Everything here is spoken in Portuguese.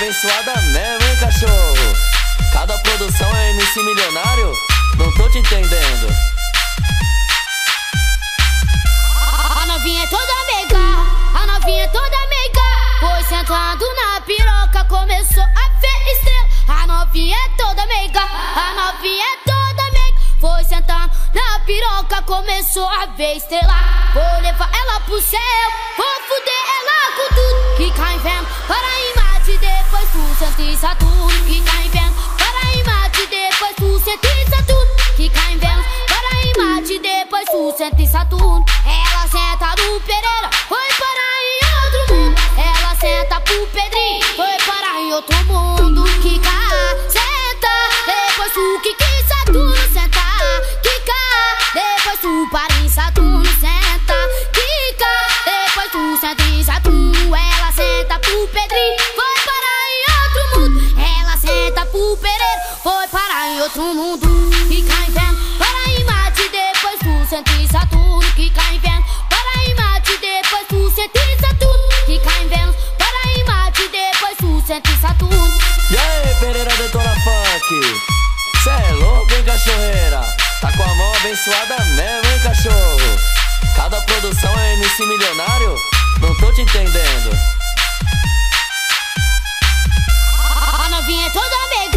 abençoada mesmo, hein, cachorro? Cada produção é MC milionário? Não tô te entendendo. A novinha é toda meiga, a novinha é toda meiga. Foi sentando na piroca, começou a ver estrela. A novinha é toda meiga, a novinha é toda meiga. Foi sentando na piroca, começou a ver estrela. Vou levar ela pro céu, vou fuder ela com tudo. Que cai em vento, para em Marte, depois tu senta em Saturno. Que cai em vento, para em Marte, depois tu senta em Saturno. Que cai em vento, para em Marte, depois tu senta em Saturno. Ela senta no Pereira, foi parar em outro mundo. Ela senta pro Pedrinho, foi parar em outro mundo. Quica, senta, depois tu quica em Saturno. Senta, quica, depois tu para em Saturno. Senta, quica, depois tu senta em Saturno. Ela senta pro Pedrinho, foi parar em outro mundo. Ela senta pro Pereira, foi parar em outro mundo. Quica em vento, para em Marte, depois tu senta em Saturno. Quica em vento, para em Marte, depois tu senta em Saturno. Quica em vento, para em Marte, depois tu senta em Saturno. E aí, Pereira Detona Funk? Cê é louco, hein, cachorreira? Tá com a mão abençoada mesmo, hein, cachorro? Cada produção é MC milionário? Não tô te entendendo. A novinha é toda meiga,